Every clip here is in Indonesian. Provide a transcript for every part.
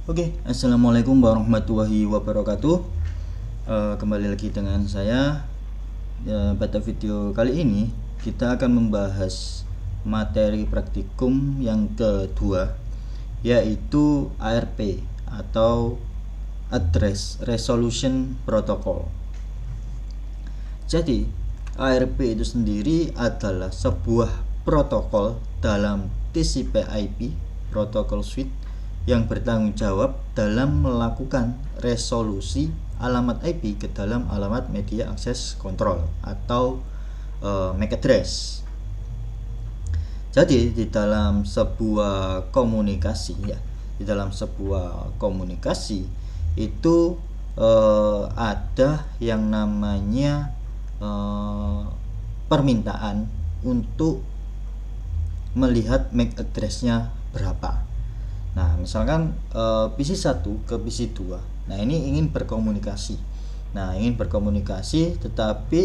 Oke, assalamualaikum warahmatullahi wabarakatuh. Kembali lagi dengan saya. Pada video kali ini kita akan membahas materi praktikum yang kedua, yaitu ARP atau Address Resolution Protocol. Jadi ARP itu sendiri adalah sebuah protokol dalam TCP/IP Protocol Suite yang bertanggung jawab dalam melakukan resolusi alamat IP ke dalam alamat media akses kontrol atau MAC address. Jadi di dalam sebuah komunikasi itu ada yang namanya permintaan untuk melihat MAC address-nya berapa. Nah, misalkan PC 1 ke PC 2. Nah, ini ingin berkomunikasi. Tetapi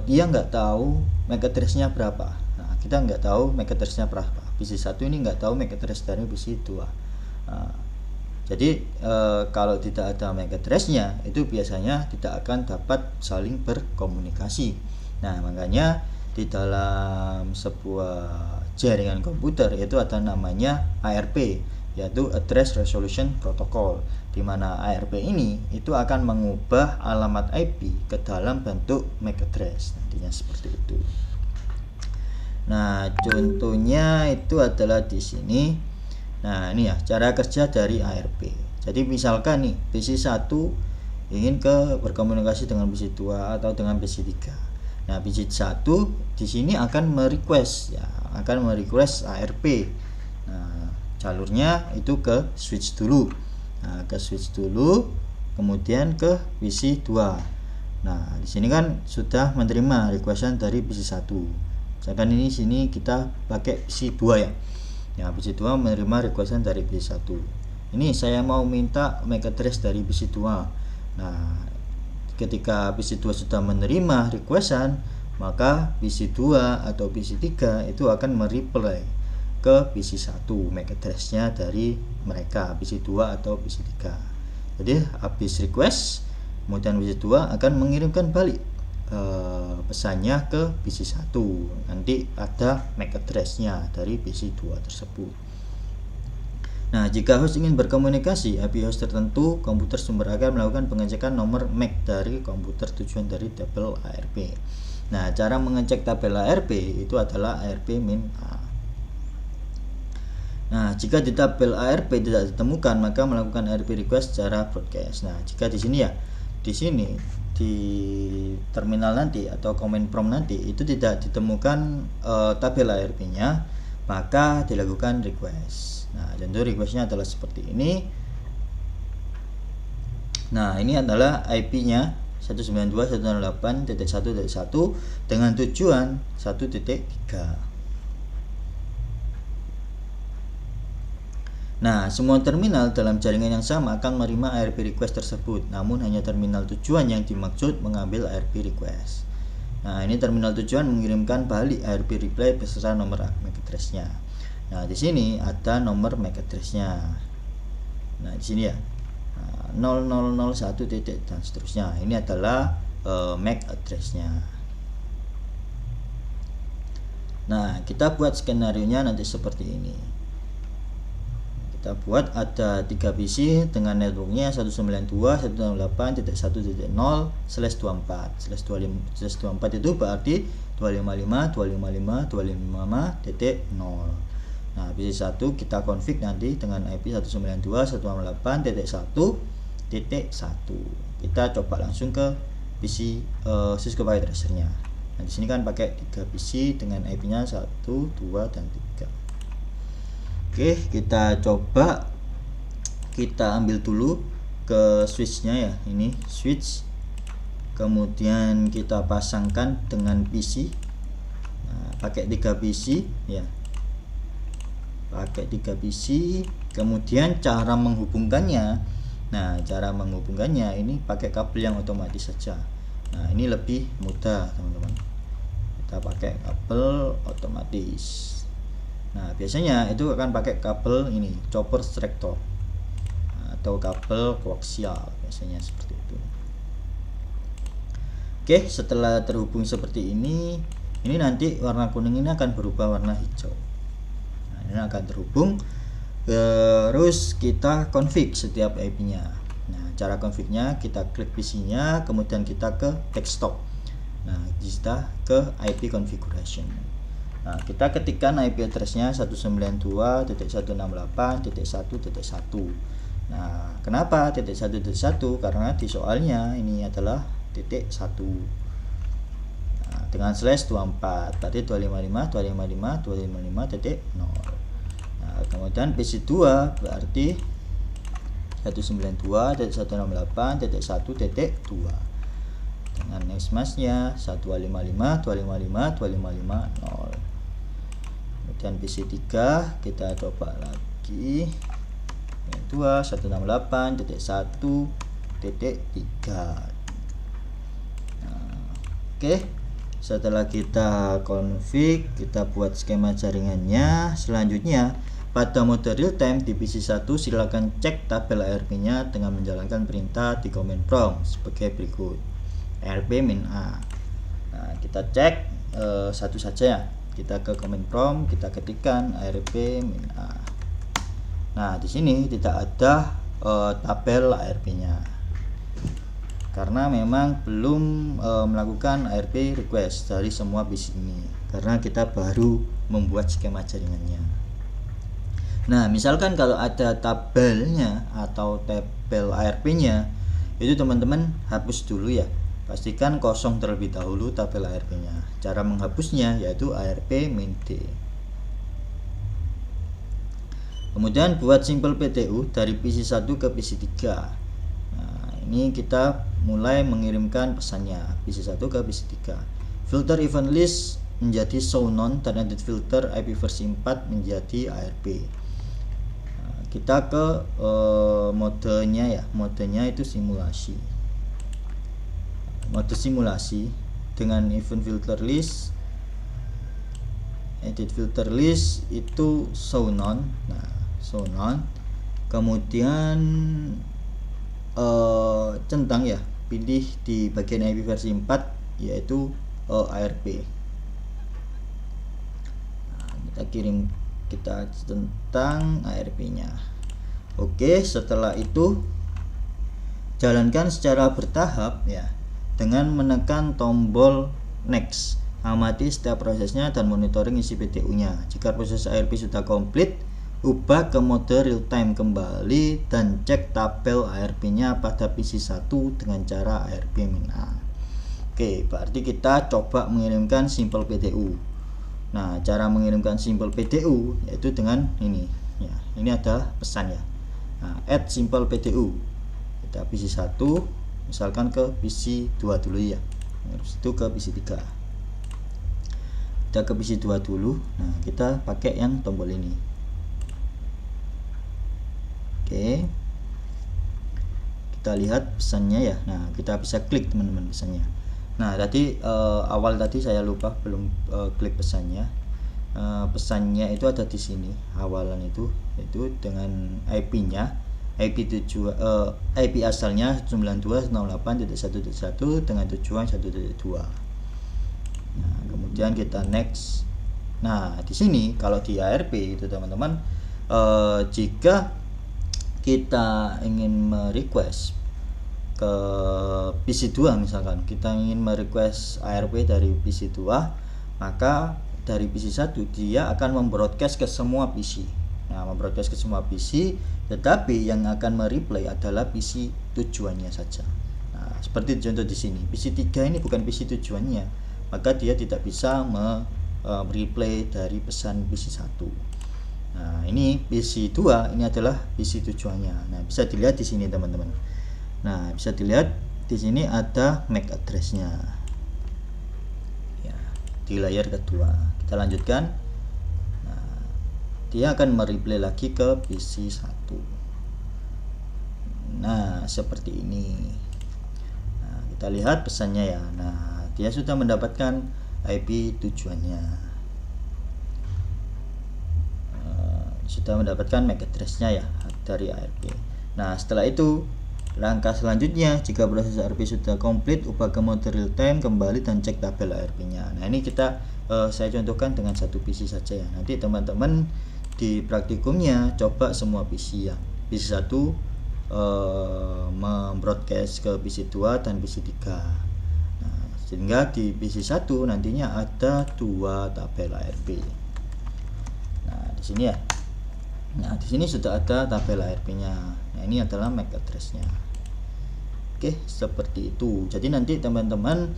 dia nggak tahu MAC address-nya berapa. Nah, kita nggak tahu MAC address-nya berapa. PC 1 ini nggak tahu MAC address dari PC 2. Nah, jadi kalau tidak ada MAC address-nya, itu biasanya tidak akan dapat saling berkomunikasi. Nah, makanya di dalam sebuah jaringan komputer itu ada namanya ARP, yaitu Address Resolution Protocol, di mana ARP ini itu akan mengubah alamat IP ke dalam bentuk MAC address, nantinya seperti itu. Nah, contohnya itu adalah di sini. Nah, ini ya cara kerja dari ARP. Jadi misalkan nih PC 1 ingin berkomunikasi dengan PC 2 atau dengan PC 3. Nah, PC 1 di sini akan merequest ARP. Nah, jalurnya itu ke switch dulu. Kemudian ke PC 2. Nah, di sini kan sudah menerima requestan dari PC 1. Misalkan ini sini kita pakai PC 2 ya. Ya, PC 2 menerima requestan dari PC 1. Ini saya mau minta MAC address dari PC 2. Nah, ketika PC 2 sudah menerima requestan, maka PC 2 atau PC 3 itu akan mereply ke PC 1 MAC address-nya dari mereka, PC 2 atau PC 3. Jadi habis request, kemudian PC 2 akan mengirimkan balik pesannya ke PC 1. Nanti ada MAC address-nya dari PC 2 tersebut. Nah, jika host ingin berkomunikasi IP host tertentu, komputer sumber akan melakukan pengecekan nomor MAC dari komputer tujuan dari tabel ARP. Nah, cara mengecek tabel ARP itu adalah ARP-A. Nah, jika di tabel ARP tidak ditemukan, maka melakukan ARP request secara broadcast. Nah, jika di sini di terminal nanti atau command prompt nanti itu tidak ditemukan tabel ARP-nya, maka dilakukan request. Nah, contoh requestnya adalah seperti ini. Nah, ini adalah IP-nya 192.168.1.1 dengan tujuan 1.3. Nah, semua terminal dalam jaringan yang sama akan menerima ARP request tersebut, namun hanya terminal tujuan yang dimaksud mengambil ARP request. Nah, ini terminal tujuan mengirimkan balik ARP reply beserta nomor MAC address-nya. Nah, di sini ada nomor MAC address-nya. Nah, di sini ya. 0001 titik dan seterusnya. Ini adalah MAC address-nya. Nah, kita buat skenario-nya nanti seperti ini. Kita buat ada 3 PC dengan networknya 192.168.0/24/24 itu berarti 255.255.255.0. Nah, PC 1 kita config nanti dengan IP 192.168.1.1. Kita coba langsung ke PC Cisco Packet Tracer-nya. Nah, di sini kan pakai 3 PC dengan IP-nya 1, 2, dan 3. Oke, kita coba kita ambil dulu ke switch-nya ya. Ini switch. Kemudian kita pasangkan dengan PC. Nah, pakai 3 PC ya. Pakai 3 PC. Kemudian cara menghubungkannya. Nah, cara menghubungkannya ini pakai kabel yang otomatis saja. Nah, ini lebih mudah, teman-teman. Kita pakai kabel otomatis. Nah, biasanya itu akan pakai kabel ini, chopper extractor. atau kabel koaksial, biasanya seperti itu. Oke, setelah terhubung seperti ini nanti warna kuning ini akan berubah warna hijau. Nah, ini akan terhubung. Terus kita config setiap IP-nya. Nah, cara config-nya kita klik PC-nya, kemudian kita ke desktop. Nah, kita ke IP configuration. Nah, kita ketikkan IP address-nya 192.168.1.1. Nah, kenapa titik 1.1? Karena di soalnya ini adalah titik 1. Nah, dengan slash 24, berarti 255.255.255.0. Nah, kemudian PC2 berarti 192.168.1.2 dengan next mask-nya 155.255.255.0. Kemudian PC3 kita coba lagi 168.1.3. Oke, setelah kita config, kita buat skema jaringannya. Selanjutnya pada mode real time di PC1 silakan cek tabel ARP-nya dengan menjalankan perintah di command prompt sebagai berikut: ARP-A. Nah, kita cek satu saja ya. Kita ke command prompt, kita ketikkan ARP-A. Nah, di sini tidak ada tabel ARP-nya karena memang belum melakukan ARP request dari semua PC ini, karena kita baru membuat skema jaringannya. Nah, misalkan kalau ada tabelnya atau tabel ARP-nya, itu teman-teman hapus dulu ya. Pastikan kosong terlebih dahulu tabel ARP-nya. Cara menghapusnya yaitu ARP-D. Kemudian buat simple PTU dari PC1 ke PC3. Nah, ini kita mulai mengirimkan pesannya PC1 ke PC3. Filter event list menjadi show none dan edit filter IP versi 4 menjadi ARP. Kita ke modenya ya, modenya itu simulasi. Mode simulasi dengan event filter list, edit filter list itu show none. Nah, show none. Kemudian centang ya, pilih di bagian IP versi 4 yaitu ARP. Nah, kita tentang ARP-nya. Oke, setelah itu jalankan secara bertahap ya dengan menekan tombol next. Amati setiap prosesnya dan monitoring isi PTU-nya. Jika proses ARP sudah komplit, ubah ke mode real time kembali dan cek tabel ARP-nya pada PC1 dengan cara ARP-A. Oke, berarti kita coba mengirimkan simple PTU. Nah, cara mengirimkan simple PTU yaitu dengan ini ya. Ini ada pesan ya. Nah, add simple PTU. Kita PC1 misalkan ke PC2 dulu ya. Habis itu ke PC3. Kita ke PC2 dulu. Nah, kita pakai yang tombol ini. Oke. Kita lihat pesannya ya. Nah, kita bisa klik teman-teman pesannya. Nah, tadi awal tadi saya lupa belum klik pesannya. Pesannya itu ada di sini awalan itu dengan IP-nya, IP asalnya 92.168.1.1 dengan tujuan 1.2. Nah, kemudian kita next. Nah, di sini kalau di ARP itu teman-teman, jika kita ingin merequest ke PC2, misalkan kita ingin merequest ARP dari PC2, maka dari PC1 dia akan membroadcast ke semua PC. Nah, membroadcast ke semua PC, tetapi yang akan mereplay adalah PC tujuannya saja. Nah, seperti contoh di sini, PC3 ini bukan PC tujuannya, maka dia tidak bisa mereplay dari pesan PC1. Nah, ini PC2 ini adalah PC tujuannya. Nah, bisa dilihat di sini teman-teman. Nah, bisa dilihat di sini ada MAC address-nya ya, di layar kedua. Kita lanjutkan. Nah, dia akan mereplay lagi ke PC1. Nah, seperti ini. Nah, kita lihat pesannya ya. Nah, dia sudah mendapatkan IP tujuannya. Sudah mendapatkan MAC address-nya ya dari ARP. Nah, setelah itu langkah selanjutnya, jika proses ARP sudah komplit, ubah ke mode real time kembali dan cek tabel ARP-nya. Nah, ini kita saya contohkan dengan satu PC saja ya. Nanti teman-teman di praktikumnya coba semua PC ya. PC 1 membroadcast ke PC 2 dan PC 3. Nah, sehingga di PC 1 nantinya ada 2 tabel ARP. Nah, di sini ya. Nah, di sini sudah ada tabel ARP-nya. Nah, ini adalah MAC address-nya. Oke, seperti itu. Jadi nanti teman-teman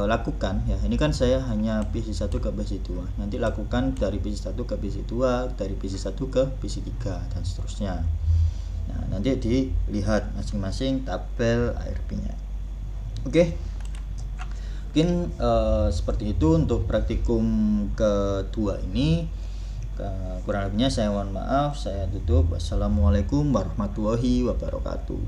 lakukan ya. Ini kan saya hanya PC 1 ke PC 2. Nanti lakukan dari PC 1 ke PC 2, dari PC 1 ke PC 3 dan seterusnya. Nah, nanti dilihat masing-masing tabel ARP-nya. Oke. Mungkin seperti itu untuk praktikum kedua ini. Kurang lebihnya saya mohon maaf, saya tutup. Wassalamualaikum warahmatullahi wabarakatuh.